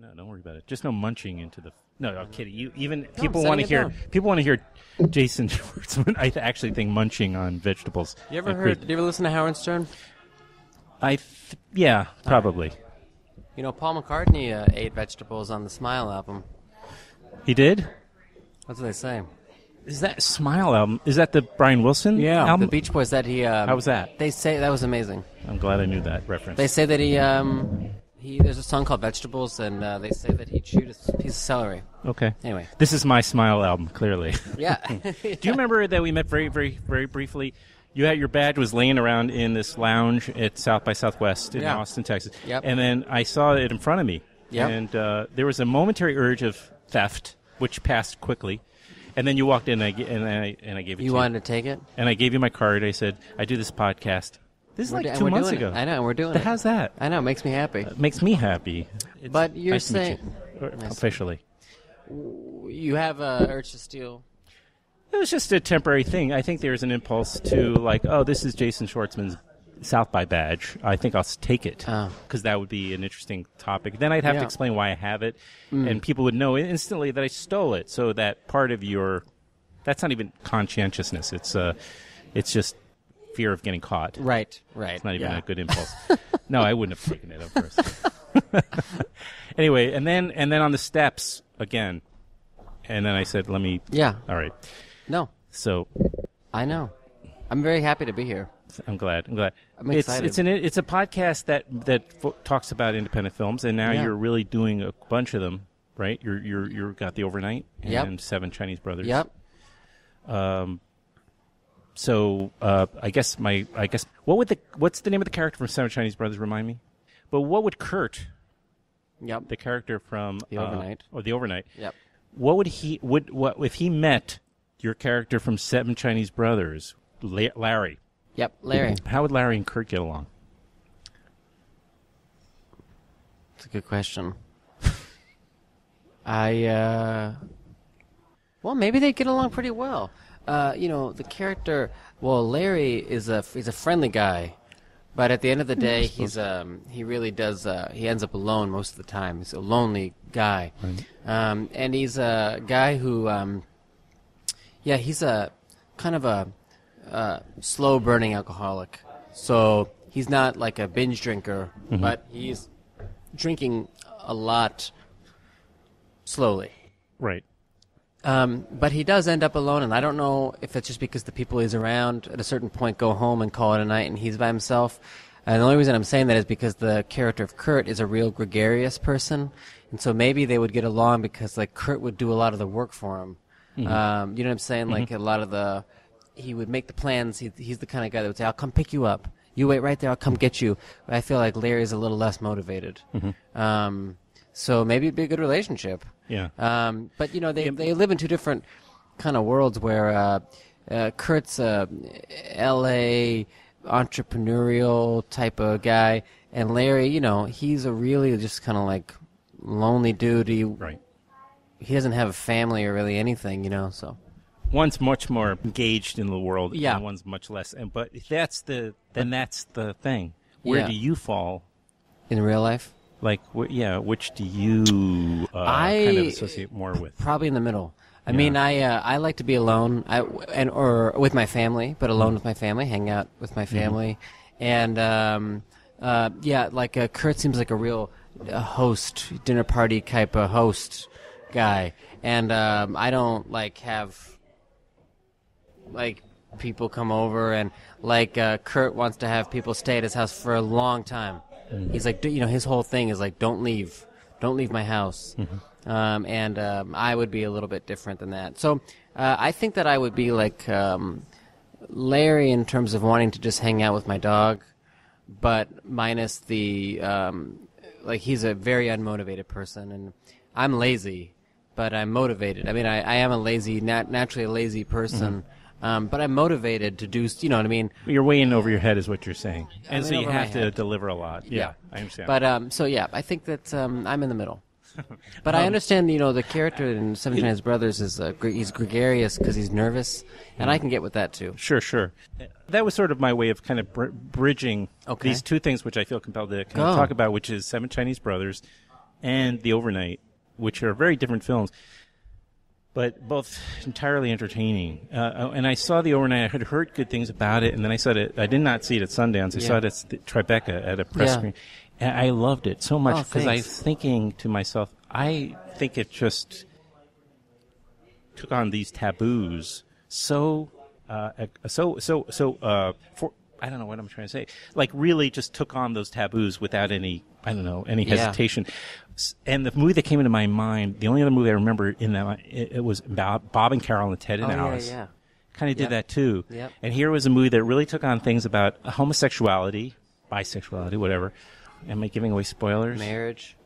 No, don't worry about it. Just no munching into the. No, I'm kidding. People want to hear. People want to hear Jason Schwartzman. I actually think munching on vegetables. You ever listen to Howard Stern? Yeah, probably. You know, Paul McCartney ate vegetables on the Smile album. He did? That's what they say. Is that Smile album? Is that the Brian Wilson album? The Beach Boys that he... How was that? They say that was amazing. I'm glad I knew that reference. They say that he there's a song called Vegetables, and they say that he chewed a piece of celery. Okay. Anyway. This is my Smile album, clearly. Yeah. Do you remember that we met very, very, very briefly? Your badge was laying around in this lounge at South by Southwest in Austin, Texas. Yep. And then I saw it in front of me. Yep. And there was a momentary urge of theft, which passed quickly. And then you walked in, and I gave it to you. You wanted to take it? And I gave you my card. I said, I do this podcast. This is like 2 months ago. I know, we're doing it. How's that? I know, it makes me happy. It makes me happy. But you're nice saying... Officially. You have an urge to steal... It was just a temporary thing. I think there's an impulse to, like, oh, this is Jason Schwartzman's South by badge. I think I'll take it because that would be an interesting topic. Then I'd have to explain why I have it, and people would know instantly that I stole it. So that part of that's not even conscientiousness. It's just fear of getting caught. Right. It's not even a good impulse. No, I wouldn't have taken it, of course. Anyway, and then on the steps again, and then I said, "Let me." Yeah. All right. No. So. I know. I'm very happy to be here. I'm glad. I'm excited. It's a podcast that talks about independent films, and now you're really doing a bunch of them, right? You're got The Overnight and Seven Chinese Brothers. Yep. So I guess what's the name of the character from Seven Chinese Brothers? Remind me. But what would Kurt? Yep. The character from The Overnight. The Overnight. Yep. What if he met your character from Seven Chinese Brothers, Larry? Yep, Larry. How would Larry and Kurt get along? That's a good question. Well, maybe they get along pretty well. The character. Well, Larry he's a friendly guy, but at the end of the day, he really does. He ends up alone most of the time. He's a lonely guy, right. And he's a guy who, he's a kind of a slow burning alcoholic. So he's not like a binge drinker, but he's drinking a lot slowly. Right. But he does end up alone, and I don't know if it's just because the people he's around at a certain point go home and call it a night and he's by himself. And the only reason I'm saying that is because the character of Kurt is a real gregarious person, and so maybe they would get along because like Kurt would do a lot of the work for him. You know what I'm saying? Like a lot of he would make the plans. He's the kind of guy that would say, "I'll come pick you up. You wait right there. I'll come get you." But I feel like Larry's a little less motivated. So maybe it'd be a good relationship. Yeah. But they live in two different kind of worlds where Kurt's a L.A. entrepreneurial type of guy, and Larry, he's a really just kind of like lonely dude. He doesn't have a family or really anything, so. One's much more engaged in the world, and one's much less. But that's the thing. Where do you fall in real life? Like, which do you kind of associate more with? Probably in the middle. I mean, I like to be alone, or with my family, but alone with my family, hang out with my family, and Kurt seems like a real host, dinner party type of host guy, and I don't have people come over, and Kurt wants to have people stay at his house for a long time. He's like, his whole thing is like, don't leave my house. And I would be a little bit different than that. So I think that I would be like Larry in terms of wanting to just hang out with my dog, but minus the he's a very unmotivated person, and I'm lazy, but I'm motivated. I mean, I am a lazy, naturally a lazy person. But I'm motivated to do, you know what I mean? You're way in over your head is what you're saying. And so you have to deliver a lot. Yeah, I understand. But, I think that I'm in the middle. But I understand, the character in Seven Chinese Brothers is he's gregarious because he's nervous, and I can get with that too. Sure. That was sort of my way of kind of bridging these two things which I feel compelled to kind of talk about, which is Seven Chinese Brothers and The Overnight, which are very different films, but both entirely entertaining. And I saw The Overnight. I had heard good things about it, and then I saw it. I did not see it at Sundance. I saw it at Tribeca at a press screen, and I loved it so much because I was thinking to myself, I think it just took on these taboos for I don't know what I'm trying to say. Like, really just took on those taboos without any hesitation. And the movie that came into my mind, the only other movie I remember in that, it was Bob and Carol and Ted and Alice. Kind of did that too. Yep. And here was a movie that really took on things about homosexuality, bisexuality, whatever. Am I giving away spoilers? Marriage,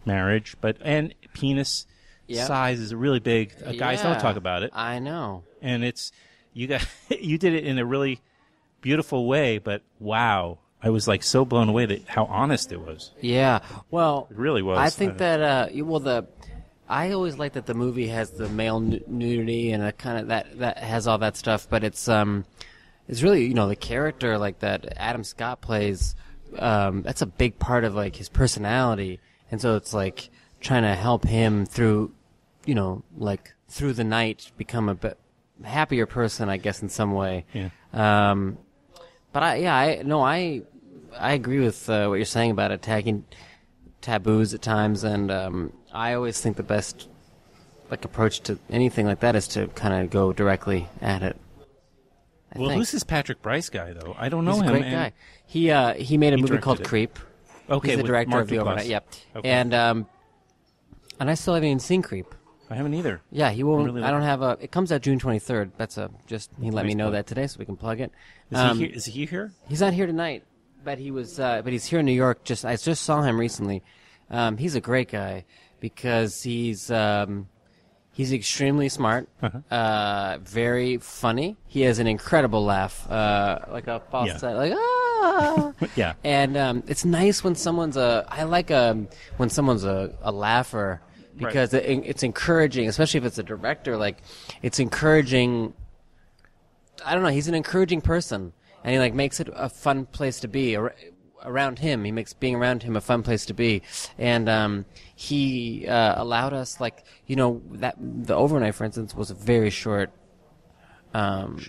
and penis size is really big. Guys don't talk about it. I know. And you did it in a really beautiful way, but wow, I was like so blown away that how honest it was. Yeah, well, it really was. I think that I always like that the movie has the male nudity and a kind of that has all that stuff, but it's really, the character like that Adam Scott plays. That's a big part of like his personality, and so it's like trying to help him through, like through the night become a bit happier person, I guess, in some way. Yeah. But I agree with what you're saying about attacking taboos at times, and I always think the best approach to anything like that is to kind of go directly at it. Who's this Patrick Brice guy though? I don't know him. He's a great guy. He made a movie called Creep. Okay, he's the director Mark of The Overnight. Yep. Okay. And I still haven't even seen Creep. I haven't either. Yeah, he won't. Really, I don't have a. It comes out June 23rd. That's he let me know that today, so we can plug it. Is he here? He's not here tonight, but he was. But he's here in New York. I just saw him recently. He's a great guy because he's extremely smart, very funny. He has an incredible laugh, like a falsetto, like ah. Yeah. And it's nice when someone's when someone's a laugher. Because it's encouraging, especially if it's a director. Like, it's encouraging. I don't know. He's an encouraging person, and he makes it a fun place to be around him. He makes being around him a fun place to be, and he allowed us, that The Overnight, for instance, was a very short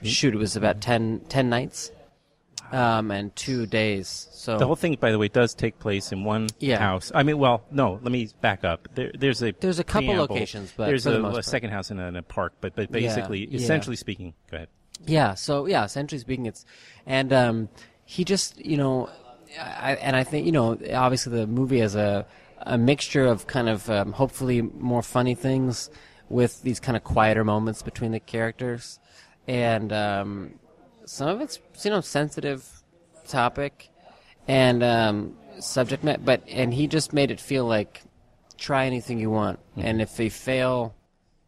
shoot. It was about 10 nights. And 2 days. So the whole thing, by the way, does take place in one house. I mean, well, no, let me back up. There's a couple locations, but there's for a second house in a park. But basically, essentially speaking, go ahead. Yeah. So essentially speaking, it's and he just I think obviously the movie has a mixture of kind of hopefully more funny things with these kind of quieter moments between the characters, and some of it's sensitive topic and subject matter, and he just made it feel like try anything you want, and if they fail,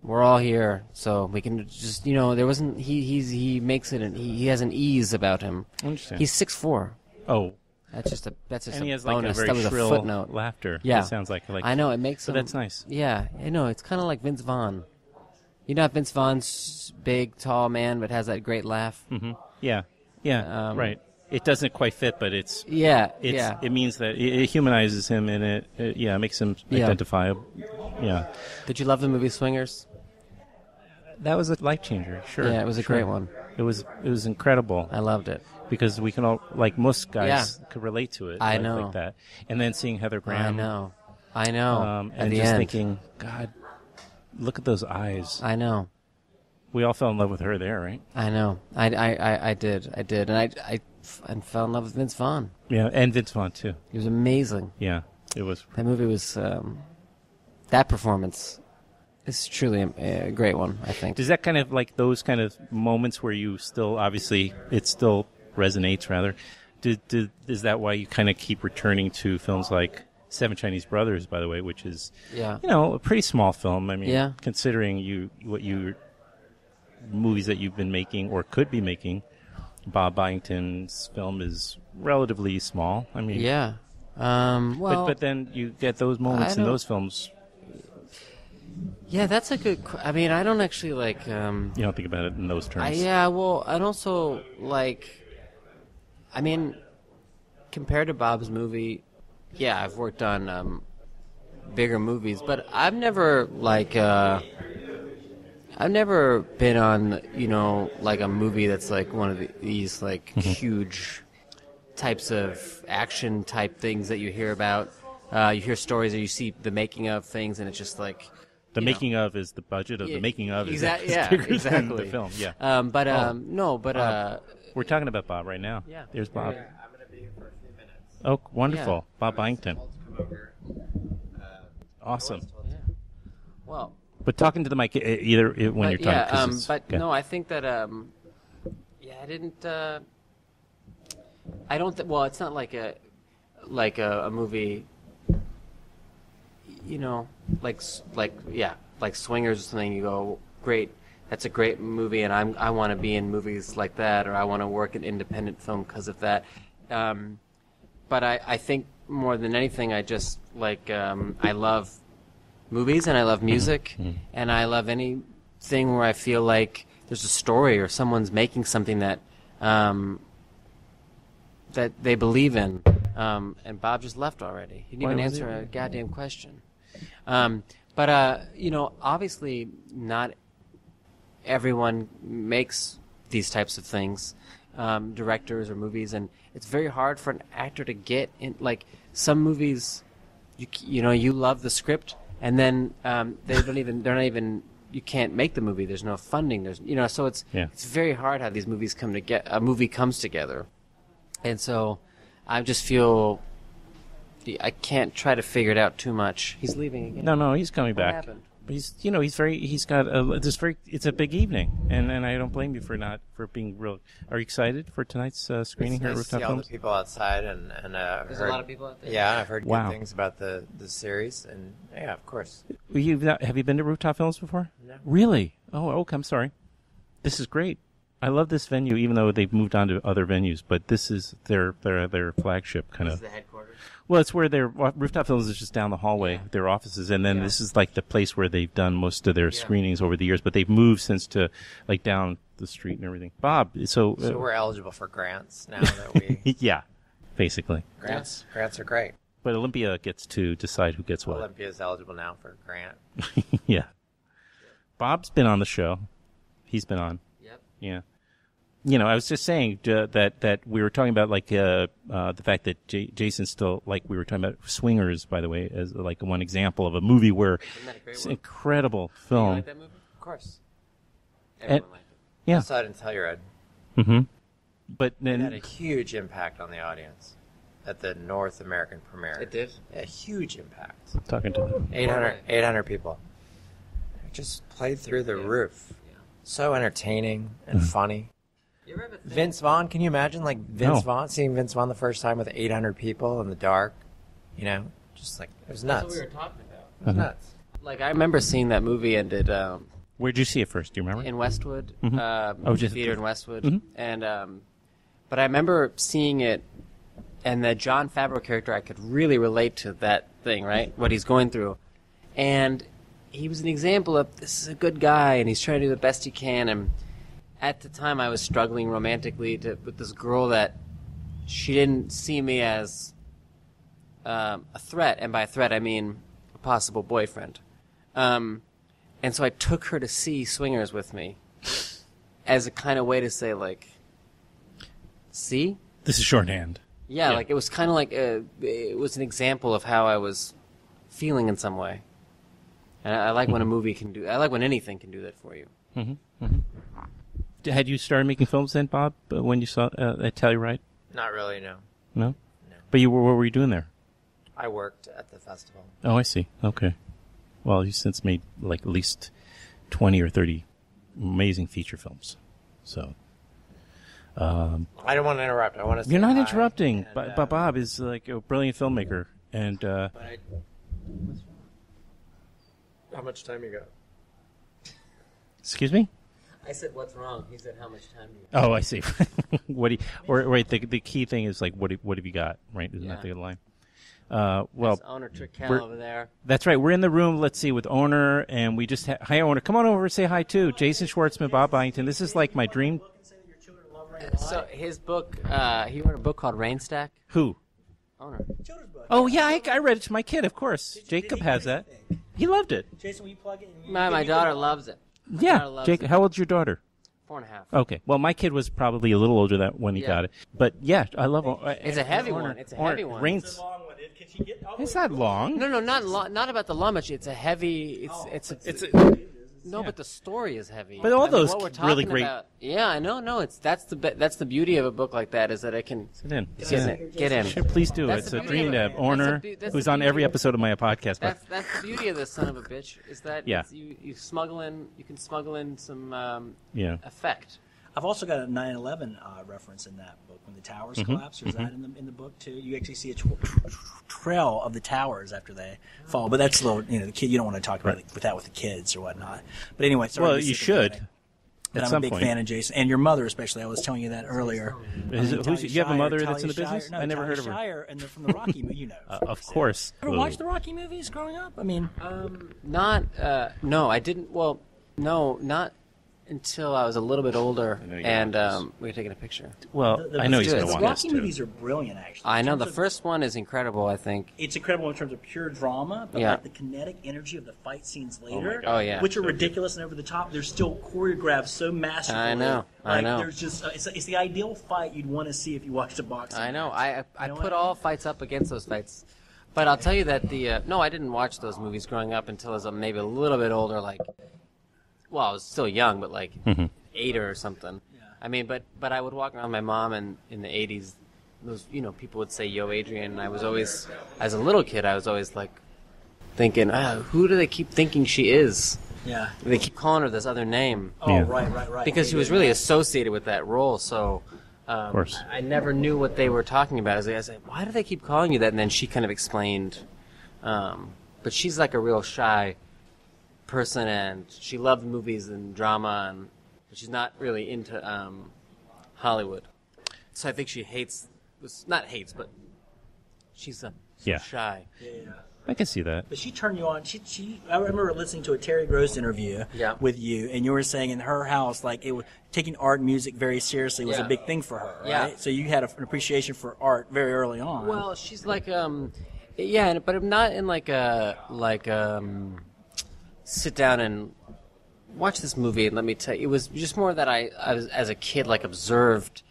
we're all here, so we can just there wasn't he makes it he has an ease about him. Interesting. He's 6'4". Oh. That's just and he has bonus. Like a very shrill footnote. Laughter. Yeah, it sounds like I know it makes. So that's nice. Yeah, I know it's kind of like Vince Vaughn. How Vince Vaughn's big, tall man, but has that great laugh. Mm-hmm. Yeah, right. It doesn't quite fit, but it means that it humanizes him, and it makes him identifiable. Yeah. Did you love the movie Swingers? That was a life changer. Sure. Yeah, it was a great one. It was incredible. I loved it because we can all, like most guys, could relate to it. I know like that. And then seeing Heather Graham. I know. And just thinking, God, look at those eyes. I know. We all fell in love with her there, right? I know. I did, and I fell in love with Vince Vaughn. Yeah, and Vince Vaughn too. He was amazing. Yeah, it was. That movie was that performance is truly a great one, I think. Does that kind of like those kind of moments where you still obviously it still resonates rather? Is that why you kind of keep returning to films like Seven Chinese Brothers, by the way, which is a pretty small film. I mean, considering what movies that you've been making or could be making, Bob Byington's film is relatively small. I mean, but then you get those moments in those films. Yeah, that's a good. I mean, I don't actually like. You don't think about it in those terms. Well, I'd also like. I mean, compared to Bob's movie, I've worked on bigger movies, but I've never I've never been on, like a movie that's like one of these like huge types of action type things that you hear about. You hear stories or you see the making of things, and it's just like the making of is the budget of the making of is bigger than the film. Yeah. We're talking about Bob right now. Yeah. There's Bob. I'm going to be here for a few minutes. Oh, wonderful. Yeah. Bob Byington. Come over. Awesome. Yeah. Well. But talking to the mic either when you're talking. No, I think that I didn't. I don't. Well, it's not like a movie. Like Swingers or something. You go, great. That's a great movie, and I want to be in movies like that, or I want to work in independent film because of that. But I think more than anything, I just I love movies, and I love music, and I love anything where I feel like there's a story or someone's making something that that they believe in. And Bob just left already. He didn't even answer a goddamn question. But obviously not everyone makes these types of things, directors or movies, and it's very hard for an actor to get in. Like some movies, you love the script. And then they're not even. You can't make the movie. There's no funding. So it's very hard how these movies come together. A movie comes together, and so I just feel I can't try to figure it out too much. He's leaving again. No, he's coming back. What happened? He's got it's a big evening, and I don't blame you for being real. Are you excited for tonight's screening here at Rooftop Films? Films? The people outside, and There's a lot of people out there. Yeah, I've heard Wow. good things about the series, and yeah, of course. Have you been to Rooftop Films before? No. Really? Oh, okay. I'm sorry. This is great. I love this venue, even though they've moved on to other venues. But this is their flagship kind This of. is the headquarters. Well, it's where their Rooftop Films is just down the hallway, their offices, and then this is like the place where they've done most of their screenings over the years. But they've moved since to like down the street and everything. Bob, so we're eligible for grants now that we. yeah, basically. Grants are great. But Olympia gets to decide who gets what. Olympia's eligible now for a grant. Yeah. Bob's been on the show. He's been on. Yep. Yeah. I was just saying that we were talking about the fact that Jason's still we were talking about Swingers, by the way, as like one example of a movie where Isn't that a great it's one? an incredible You film. like that movie? Of course. Everyone liked it. Yeah. I saw it in Telluride. Mm-hmm. But It had a then huge impact on the audience at the North American premiere. It did? A huge impact. talking to them. 800 people. It just played through the roof. Yeah. So entertaining and funny. You ever have a thing? Vince Vaughn, can you imagine seeing Vince Vaughn the first time with 800 people in the dark? Just like it was nuts. That's what we were talking about. It was nuts. Like I remember seeing that movie and it Where'd you see it first? Do you remember? in Westwood, just theater in Westwood, Mhm. and but I remember seeing it, and the Jon Favreau character, I could really relate to that thing, right? What he's going through, and he was an example of this is a good guy, and he's trying to do the best he can. And at the time, I was struggling romantically with this girl that she didn't see me as a threat, and by a threat I mean a possible boyfriend. And so I took her to see Swingers with me as a kind of way to say, see? This is shorthand. Yeah, Yeah. it was kind of like it was an example of how I was feeling in some way. And I like when a movie can do I like when anything can do that for you. Had you started making films then, Bob, when you saw at Telluride? Not really, no. No? No. But what were you doing there? I worked at the festival. Oh, I see. Okay. Well, you've since made at least 20 or 30 amazing feature films. So I don't want to interrupt. I want to say you're not hi, interrupting. and, But Bob is like a brilliant filmmaker, and How much time you got? excuse me. I said, "What's wrong?" He said, "How much time do you?" Oh, I see. What do you, or right? The key thing is what have you got? Right? Isn't that the line? Well, There's owner Trickell we're- over there. that's right. We're in the room. Let's see, with Owner, and we just hi Owner. Come on over and say hi too. Jason Schwartzman, Bob Byington. This is like my dream. So his book, he wrote a book called Rainstack. Who? Owner. Children's book. Oh yeah, I read it to my kid. Of course, Jacob has that. He loved it. Jason, will you plug it? My daughter loves it. Yeah, Jacob. How old's your daughter? 4.5. Okay. Well, my kid was probably a little older when he got it. But yeah, I love it. It's a heavy one. It's a heavy one. It's not long. No, not about the lumage. It's a heavy. But the story is heavy. But all those what we're really talking great. About, yeah, I know. No, that's the beauty of a book like that is that it can Sit in. get in. Sure, please do. That's It's the a beauty dream of to it. have That's Orner, the who's beauty on every of it. episode of my podcast. That's the beauty of this son of a bitch is that Yeah. you can smuggle in some effect. I've also got a 9/11 reference in that book when the towers collapsed. There's that in the book too. You actually see a trail of the towers after they fall. But that's a little, the kid. You don't want to talk about that with the kids or whatnot. But anyway, sorry. Well, you should. But I'm a big fan of Jason, and your mother especially. I was telling you that earlier. You have a mother that's in the business? No, I never heard of her. Shire, and they're from the Rocky movie. Of course. Ever watched the Rocky movies growing up? I mean, No, I didn't. Well, no, not until I was a little bit older, and we were taking a picture. Well, I know he's going to want the us Rocky to. movies are brilliant, actually. I know the first one is incredible. I think It's incredible in terms of pure drama, but Yeah. like the kinetic energy of the fight scenes later, Oh, yeah. which are ridiculous and over the top, they're still choreographed so masterfully. I know. There's just it's the ideal fight you'd want to see if you watched a boxing. I know. match. I You know put what I all mean? fights up against those fights, but I'll tell you that no, I didn't watch those movies growing up until I was maybe a little bit older. I was still young, but 8 or something. Yeah. I mean, but I would walk around with my mom, and in the 80s, those people would say "Yo, Adrian," and I was always, as a little kid, I was always thinking, who do they keep thinking she is? Yeah. They keep calling her this other name. Oh, Yeah. right. Because she was really associated with that role, so Of course. I never knew what they were talking about. I was like, why do they keep calling you that? And then she kind of explained. But she's like a real shy person, and she loved movies and drama, but she's not really into Hollywood. So I think she but she's shy. Yeah. I can see that. But she turned you on. I remember listening to a Terry Gross interview with you, and you were saying in her house, taking art and music very seriously was a big thing for her, right? Yeah. So you had an appreciation for art very early on. Well, she's but not in sit down and watch this movie and let me tell you. It was just more that I was, as a kid, observed,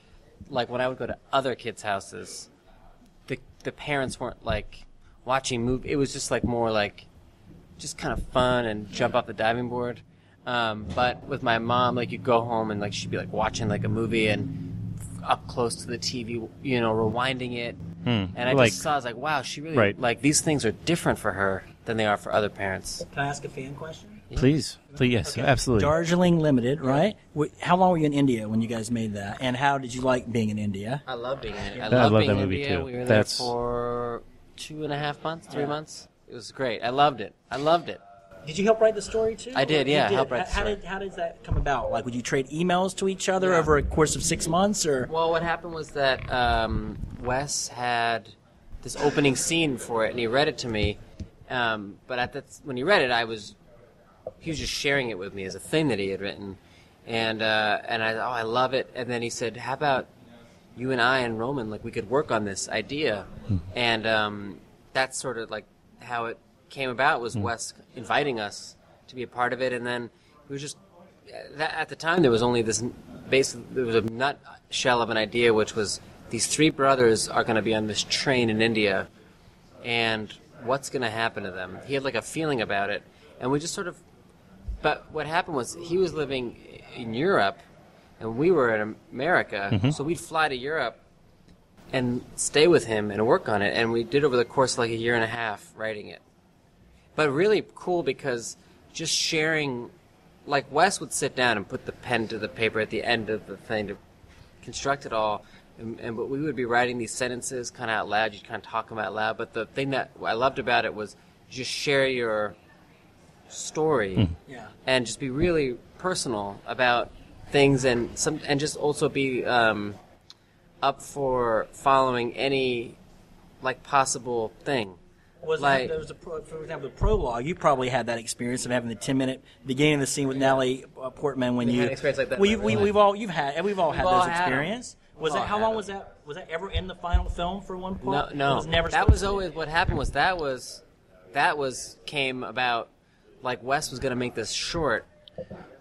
when I would go to other kids' houses, the parents weren't watching movie. It was just more just kind of fun and jump off the diving board. But with my mom, you'd go home and she'd be watching a movie and up close to the TV, rewinding it. And I just saw, I was like, wow, she really, these things are different for her than they are for other parents. Can I ask a fan question? Please, yes, absolutely. Darjeeling Limited, right? How long were you in India when you guys made that? And how did you like being in India? I love being in India. I love love being that in movie, India. too. We were there That's- for 2.5 months, 3 months. It was great. I loved it. Did you help write the story too? I did, yeah, You help write the story. How did that come about? Would you trade emails to each other over a course of 6 months, or? Well, what happened was that Wes had this opening scene for it, and he read it to me. But when he read it, he was just sharing it with me as a thing that he had written, and I love it. And then he said, "How about you and I and Roman? We could work on this idea." And that's sort of how it came about. Was Wes inviting us to be a part of it, and then it was just at the time there was only this there was a nutshell of an idea, which was these 3 brothers are going to be on this train in India, and what's going to happen to them? He had a feeling about it, and we just sort of. But what happened was he was living in Europe, and we were in America, so we'd fly to Europe and stay with him and work on it, and we did over the course of 1.5 years writing it. But really cool because just sharing, Wes would sit down and put the pen to the paper at the end of the thing to construct it all, but we would be writing these sentences kind of out loud. You'd kind of talk them out loud. But the thing that I loved about it was just share your story and just be really personal about things, and just also be up for following any possible thing. There was for example, the prologue. You probably had that experience of having the 10-minute beginning of the scene with Natalie Portman when you had an experience like that. Well, we've all had those experiences. Was that how long was that? Was that ever in the final film for one part? No. It was never. That was always what happened. Was came about. Like Wes was going to make this short,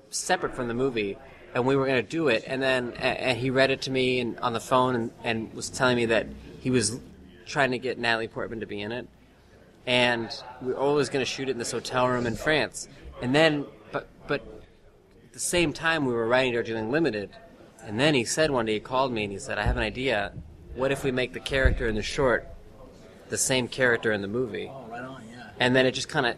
separate from the movie, and we were going to do it. And then and he read it to me on the phone and was telling me that he was trying to get Natalie Portman to be in it, and we were always going to shoot it in this hotel room in France. And then, but at the same time, we were writing Darjeeling Limited. And then he said one day, he called me and he said, "I have an idea. What if we make the character in the short the same character in the movie?" Oh, right on, yeah. And then it just kind of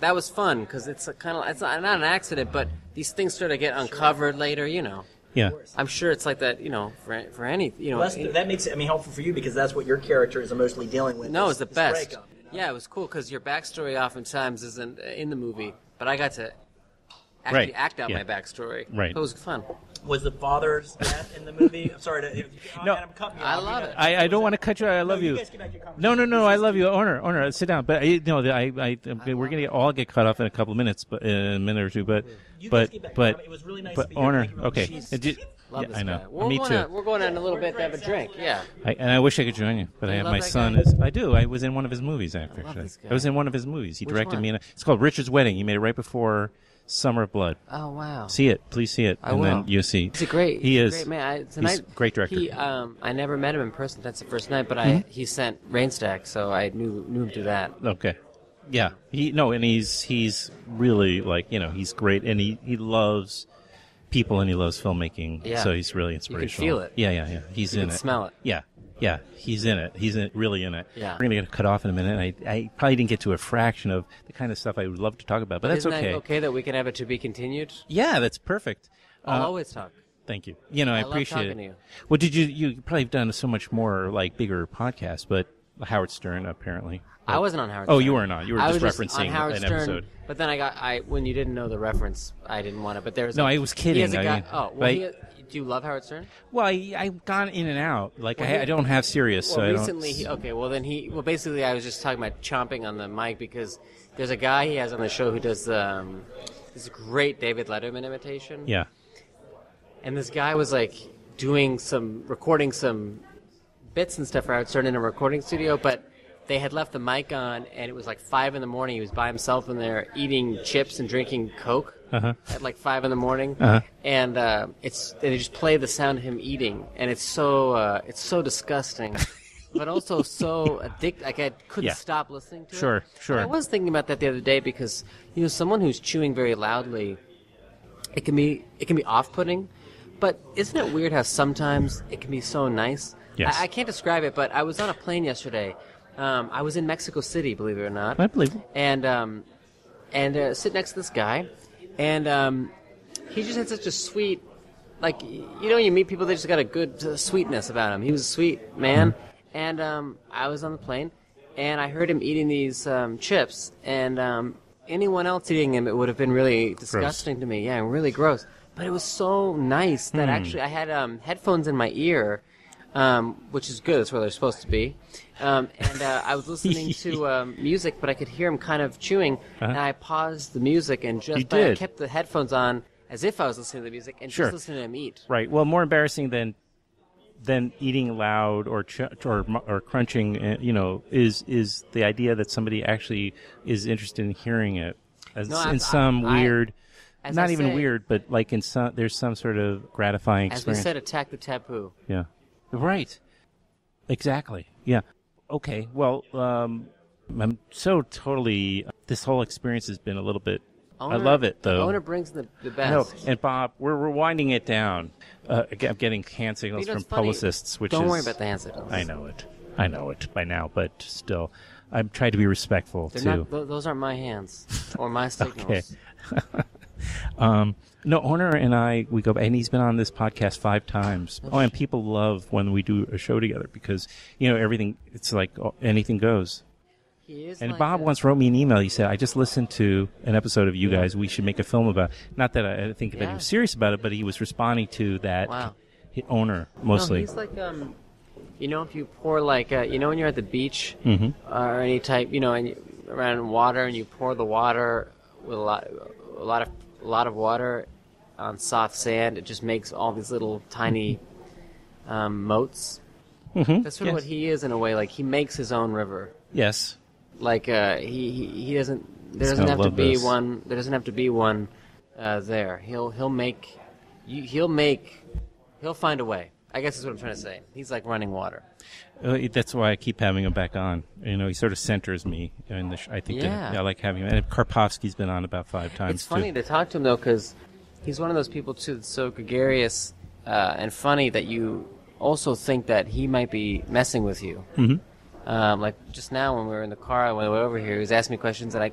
that was fun because it's not an accident, but these things sort of get uncovered later, Yeah. I'm sure it's like that, for any, Well, that makes it, helpful for you because that's what your character is emotionally dealing with. No, it's the best. Breakup, Yeah, it was cool because your backstory oftentimes isn't in the movie, but I got to actually act out my backstory. Right. So it was fun. Was the father's death in the movie? I'm sorry to. No. Adam, cut me I off. love it. I don't want to cut you. I love you. You guys get back to your conversation. No. I love you. Honor, sit down. But we're gonna all get cut off in a couple of minutes, but in a minute or two. But You guys get back. It was really nice to be here. Honor. Thank you very much. Okay. Jeez. Love this I know. guy. Me too. We're going in a little bit to have a drink. Yeah. And I wish I could join you, but I have love my that son. guy? I do. I was in one of his movies actually. this guy. I was in one of his movies. He Which directed one? me. It's called Richard's Wedding. He made it right before Summer of Blood. Oh wow. See it. Please see it. I and will. then you see. He's a great. He he's is. a great man. He's a great director. I never met him in person. That's the first night, but Mm-hmm. he sent Rainstack, so I knew him through that. Okay. Yeah. And he's really he's great, and he loves people and he loves filmmaking. Yeah. So he's really inspirational. feel it. Yeah. He's You in can it. smell it. Yeah. He's in it. He's really in it. Yeah. We're gonna get cut off in a minute. And I probably didn't get to a fraction of the kind of stuff I would love to talk about, but that's Isn't okay. that okay that we can have it to be continued? Yeah, that's perfect. I'll always talk. Thank you. I love appreciate talking it. to you. Well, you probably have done so much more bigger podcasts, but Howard Stern apparently. I wasn't on Howard Oh, Stern. you were not. You were I just was referencing on Howard an Stern, episode. But then when you didn't know the reference, I didn't want it. But there's No, I was kidding. He has a I guy, mean, do you love Howard Stern? Well, I've gone in and out. I don't have Sirius, Well, so I don't. recently, basically I was just talking about chomping on the mic because there's a guy he has on the show who does this great David Letterman imitation. Yeah. And this guy was recording some bits and stuff for Howard Stern in a recording studio, but they had left the mic on, and it was 5 a.m. He was by himself in there eating chips and drinking Coke at 5 a.m. And they just play the sound of him eating, and it's so disgusting, but also so addictive. I couldn't stop listening to it. Sure. And I was thinking about that the other day because someone who's chewing very loudly, it can be off-putting, but isn't it weird how sometimes it can be so nice? Yes. I can't describe it, but I was on a plane yesterday. I was in Mexico City, believe it or not. I believe it. And sit next to this guy, and he just had such a sweet, you meet people, they just got a good sweetness about him. He was a sweet man, and I was on the plane, and I heard him eating these chips, and anyone else eating them, it would have been really disgusting to me. Yeah, really gross. But it was so nice that actually I had headphones in my ear, which is good. That's where they're supposed to be. And I was listening to music, but I could hear him kind of chewing, and I paused the music and I kept the headphones on as if I was listening to the music and just listening to him eat. Right. Well, more embarrassing than eating loud or crunching, is the idea that somebody actually is interested in hearing it weird. Not even weird, but there's some sort of gratifying experience. As we said, attack the taboo. Yeah. Right. Exactly. Yeah. Okay. Well, I'm so totally. This whole experience has been a little bit. I love it though. Owner brings the best. No, and Bob, we're winding it down. I'm getting hand signals from publicists, Don't worry about the hand signals. I know it by now, but still, I'm trying to be respectful too. Those aren't my hands or my signals. Okay. No, Owner and I, we go, and he's been on this podcast 5 times. Oh, and people love when we do a show together because, everything, it's like anything goes. He is And Bob once wrote me an email. He said, I just listened to an episode of you guys. We should make a film about it. Not that I think that he was serious about it, but he was responding to that Owner mostly. No, he's like, if you pour when you're at the beach or any type, and around water and you pour the water with a lot of water on soft sand, it just makes all these little tiny moats. Mm-hmm. That's sort of what he is in a way. Like he makes his own river. Yes. Like he doesn't. There He's doesn't gonna have to love be this. one. There doesn't have to be one there. He'll make. He'll find a way. I guess is what I'm trying to say. He's like running water. That's why I keep having him back on. You know, he sort of centers me. In I think that I like having him. And Karpovsky's been on about 5 times. It's funny to talk to him though, because he's one of those people too that's so gregarious and funny that you also think that he might be messing with you. Mm-hmm. Like just now when we were in the car on the way over here, he was asking me questions and I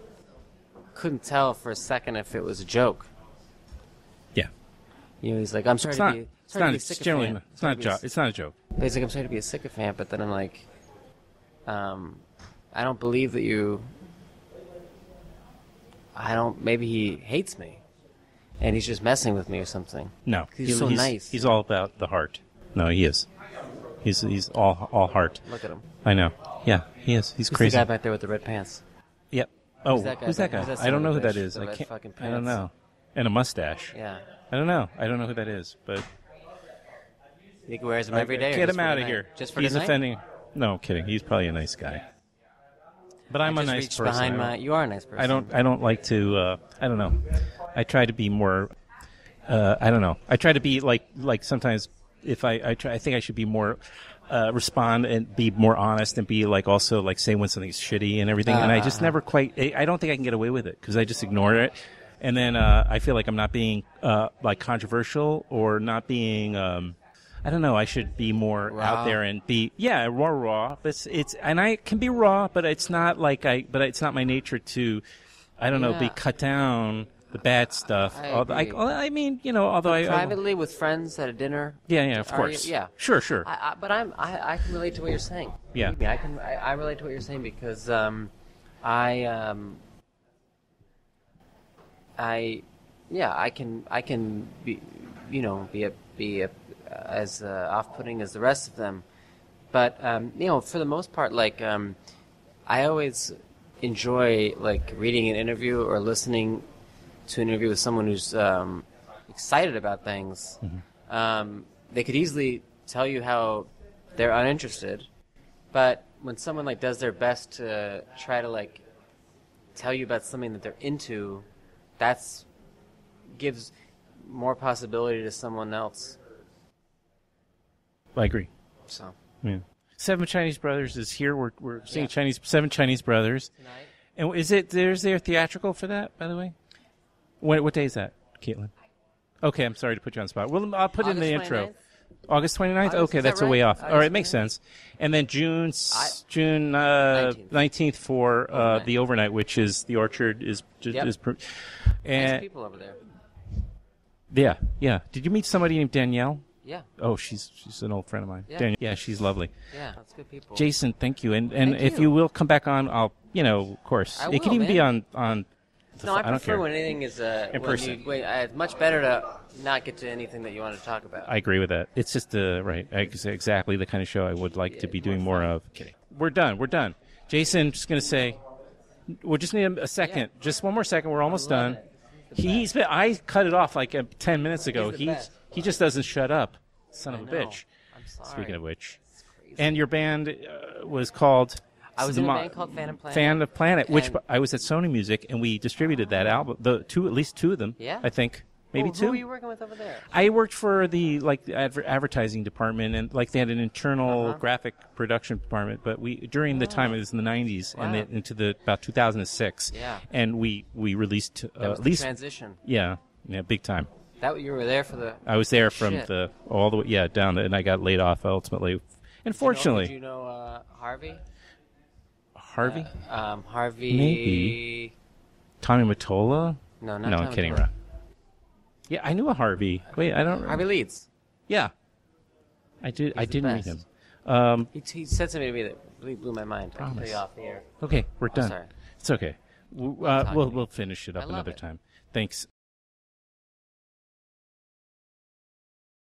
couldn't tell for a second if it was a joke. Yeah. You know, he's like, I'm sorry It's to not. be. It's not. It's generally not. It's not a joke. It's not a joke. He's like, I'm sorry to be a sycophant, but then I'm like, I don't believe that you. Maybe he hates me, and he's just messing with me or something. No, He's so nice. He's all about the heart. No, he is. He's all heart. Look at him. I know. Yeah, he is. He's Who's crazy. the guy back there with the red pants? Yep. Oh, Who's that guy? Who's that I don't son know of who a that bitch? is. The I red can't. fucking I don't pants. know. And a mustache. Yeah. I don't know. I don't know who that is, but You think he wears them every day? or get just him for out the of night? here. Just for He's tonight? offending. No, I'm kidding. He's probably a nice guy. But I'm a Just nice reach person. behind I my. don't- You are a nice person. I don't like to. I don't know. I try to be more. I don't know. I try to be like sometimes if I think I should be more. Respond and be more honest and be like also like say when something's shitty and everything. And I just never quite. I don't think I can get away with it because I just ignore it. And then I feel like I'm not being like controversial or not being. I don't know. I should be more out there and be raw. But it's and I can be raw, but it's not like But it's not my nature to. I don't know. Be Yeah. cut down. The bad stuff. I Although agree. I mean, you know, although I Privately with friends at a dinner. yeah, of Are course. you- yeah. Sure. But I can relate to what you're saying. Yeah. Believe me, I relate to what you're saying because I can be as off-putting as the rest of them, but for the most part, like I always enjoy like reading an interview or listening to an interview with someone who's excited about things. Mm-hmm. They could easily tell you how they're uninterested, but when someone like does their best to try to like tell you about something that they're into, that's gives more possibility to someone else. I agree. So Yeah. Seven Chinese Brothers is here. We're seeing Yeah. Seven Chinese Brothers. tonight. And there's their theatrical for that, by the way? What day is that, Caitlin? Okay, I'm sorry to put you on the spot. Well, I'll put it in the August intro. 29th? August 29th? August, Okay, is that that's a right? way off. All right, August makes 29th? sense. And then June 19th. 19th for Overnight. the overnight, which is the Orchard is just Yep. is. Nice And people over there. yeah. Did you meet somebody named Danielle? Yeah, Oh, she's an old friend of mine. Yeah. Yeah, she's lovely. yeah, that's good people. Jason, thank you. And Thank if you. you will come back on, I'll, of course. I It can will, even be man. on No, I don't prefer care. when anything is In person. it's much better to not get to anything that you want to talk about. I agree with that. It's just exactly the kind of show I would like to be doing more fun. of. Kidding. We're done. Jason, just going to say, we'll just need a second. Just one more second. We're almost love done. it. I cut it off like 10 minutes ago. He's the best. He just doesn't shut up. Son of a know. bitch. I'm sorry. Speaking of which. crazy. And your band was called... I was in a band called Phantom Planet. Fan of Planet, which And- I was at Sony Music, and we distributed that album. At least two of them. Yeah? I think maybe Who two. were you working with over there? I worked for the advertising department, and like they had an internal graphic production department. But during the time it was in the '90s and Wow. then into about 2006. Yeah. And we released That was at the least transition. yeah big time. That you were there for the. I was there from Shit. all the way down, and I got laid off ultimately. And fortunately, Did you know Harvey? Harvey, Harvey. Maybe. Tommy Mottola. No, not No, Tommy I'm kidding. Mottola. Around. Yeah, I knew a Harvey. Wait, I don't. Harvey Leeds. Yeah, I did. I the didn't meet best. him. He said something to me that really blew my mind. I can tell Promise. you off the air. Okay, we're done. sorry. It's okay. talking to me. We'll finish it up I love another it. time. Thanks.